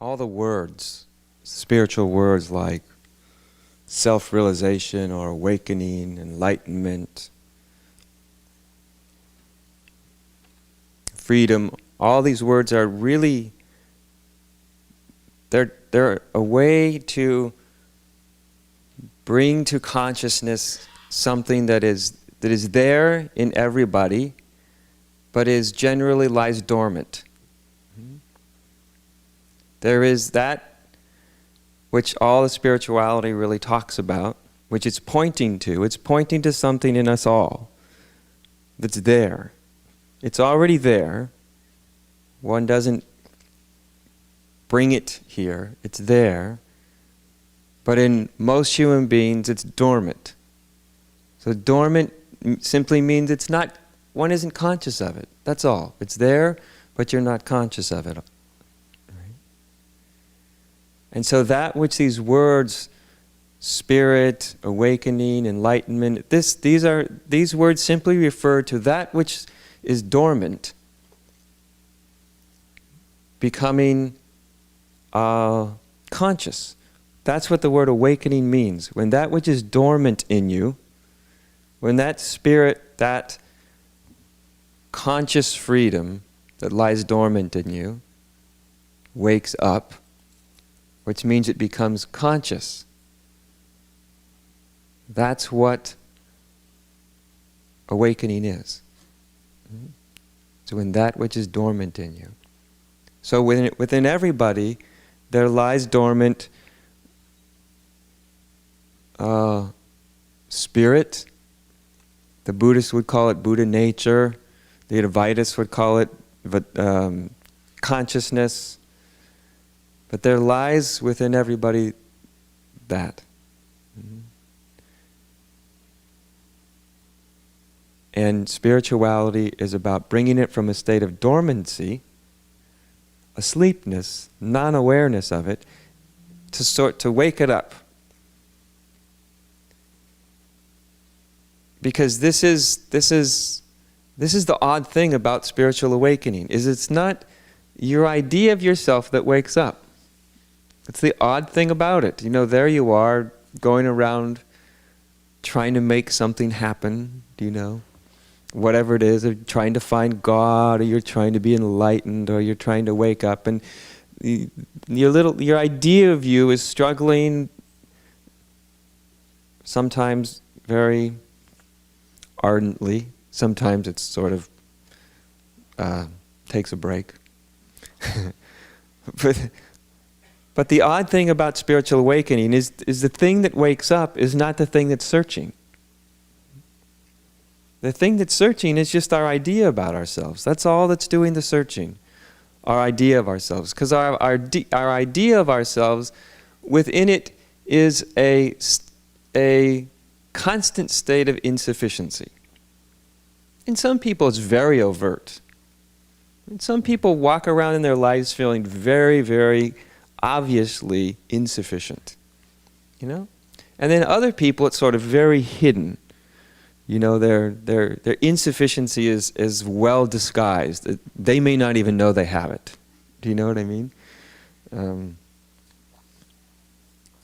all the words, spiritual words like self-realization or awakening, enlightenment, freedom, all these words are really, they're a way to bring to consciousness something that is there in everybody, but generally lies dormant. There is that which all the spirituality really talks about, which it's pointing to. It's pointing to something in us all that's there. It's already there. One doesn't bring it here. It's there. But in most human beings, it's dormant. So dormant simply means it's not, one isn't conscious of it. That's all. It's there, but you're not conscious of it. Right? And so that which these words, spirit, awakening, enlightenment, these words simply refer to that which is dormant, becoming conscious. That's what the word awakening means. When that which is dormant in you, when that spirit, that conscious freedom that lies dormant in you, wakes up, which means it becomes conscious. That's what awakening is. So when that which is dormant in you. So within everybody, there lies dormant spirit. The Buddhists would call it Buddha nature. The Advaitists would call it consciousness. But there lies within everybody that. And spirituality is about bringing it from a state of dormancy, asleepness, non-awareness of it, to wake it up. Because this is the odd thing about spiritual awakening, is it's not your idea of yourself that wakes up. It's the odd thing about it. You know, there you are, going around trying to make something happen, you know, whatever it is, or trying to find God, or you're trying to be enlightened, or you're trying to wake up, and your idea of you is struggling, sometimes very ardently, sometimes it's sort of takes a break. But the odd thing about spiritual awakening is the thing that wakes up is not the thing that's searching. The thing that's searching is just our idea about ourselves. That's all that's doing the searching. Our idea of ourselves. Because our idea of ourselves, within it is a constant state of insufficiency. In some people it's very overt. And some people walk around in their lives feeling very, very obviously insufficient. You know? And then other people it's sort of very hidden. You know, their insufficiency is well disguised. They may not even know they have it. Do you know what I mean?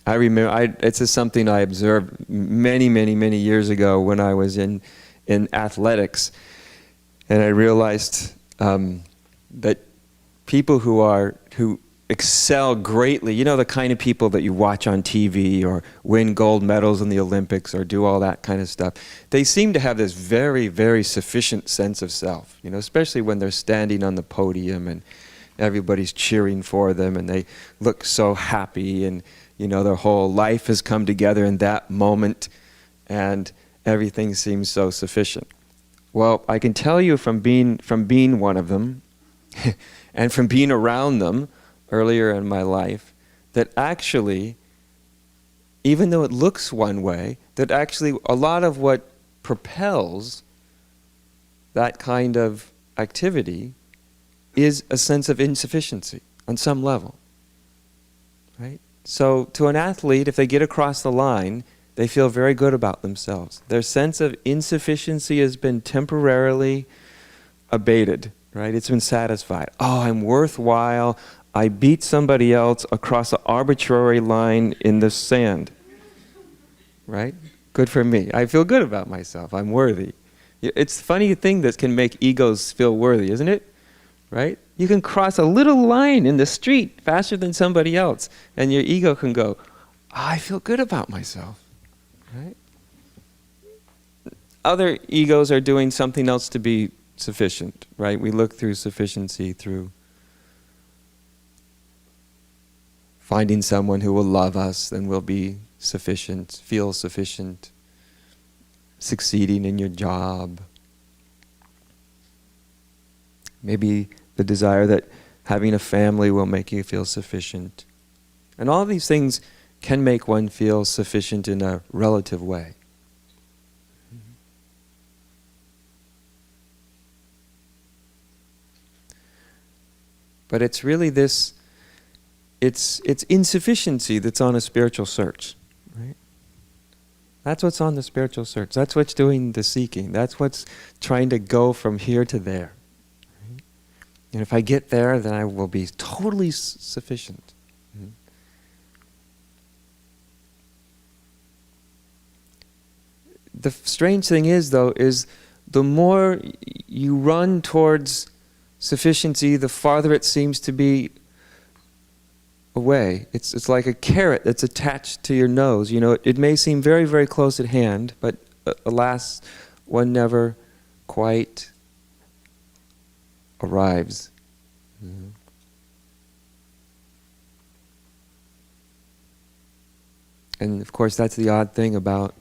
I remember, this is something I observed many, many, many years ago when I was in athletics, and I realized that people who excel greatly, you know, the kind of people that you watch on TV or win gold medals in the Olympics or do all that kind of stuff, they seem to have this very, very sufficient sense of self, you know, especially when they're standing on the podium and everybody's cheering for them and they look so happy and, you know, their whole life has come together in that moment and everything seems so sufficient. Well, I can tell you from being one of them and from being around them earlier in my life, that actually, even though it looks one way, that actually a lot of what propels that kind of activity is a sense of insufficiency on some level, right? So to an athlete, if they get across the line, they feel very good about themselves. Their sense of insufficiency has been temporarily abated, right? It's been satisfied. Oh, I'm worthwhile. I beat somebody else across an arbitrary line in the sand. Right? Good for me. I feel good about myself. I'm worthy. It's a funny thing that can make egos feel worthy, isn't it? Right? You can cross a little line in the street faster than somebody else, and your ego can go, I feel good about myself. Right? Other egos are doing something else to be sufficient, right? We look through sufficiency through finding someone who will love us, then we'll be sufficient, feel sufficient, succeeding in your job. Maybe the desire that having a family will make you feel sufficient. And all of these things can make one feel sufficient in a relative way. But it's really this, it's insufficiency that's on a spiritual search, right? That's what's on the spiritual search. That's what's doing the seeking. That's what's trying to go from here to there. Right? And if I get there, then I will be totally sufficient. Mm-hmm. The strange thing is, though, is the more you run towards sufficiency, the farther it seems to be away. It's like a carrot that's attached to your nose. You know, it may seem very, very close at hand, but alas, one never quite arrives. Mm-hmm. And of course, that's the odd thing about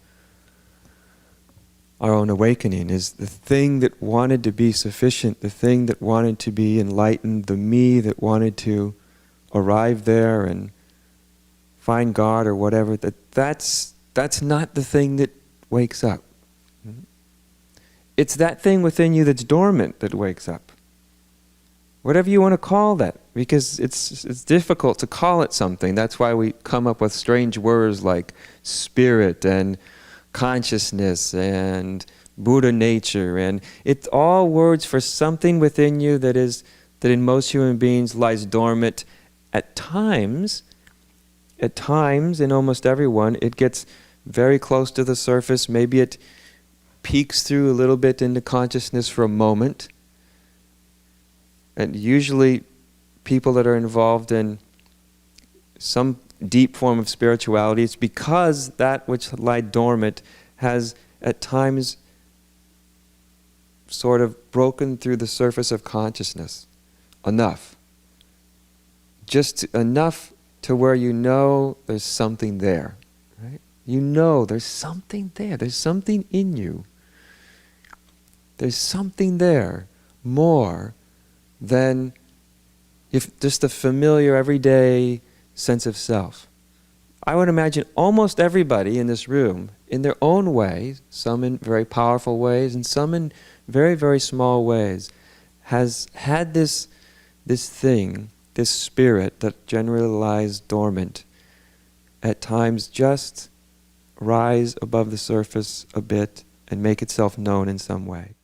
our own awakening, is the thing that wanted to be sufficient, the thing that wanted to be enlightened, the me that wanted to arrive there and find God or whatever, that's not the thing that wakes up. It's that thing within you that's dormant that wakes up. Whatever you want to call that, because it's difficult to call it something. That's why we come up with strange words like spirit and consciousness and Buddha nature, and it's all words for something within you that in most human beings lies dormant. At times, in almost everyone, it gets very close to the surface. Maybe it peeks through a little bit into consciousness for a moment. And usually people that are involved in some deep form of spirituality, it's because that which lied dormant has at times sort of broken through the surface of consciousness enough. Just enough to where you know there's something there, right? You know there's something there. There's something in you. There's something there more than if just a familiar everyday sense of self. I would imagine almost everybody in this room, in their own way, some in very powerful ways and some in very, very small ways, has had this thing, this spirit that generally lies dormant, at times just rise above the surface a bit and make itself known in some way.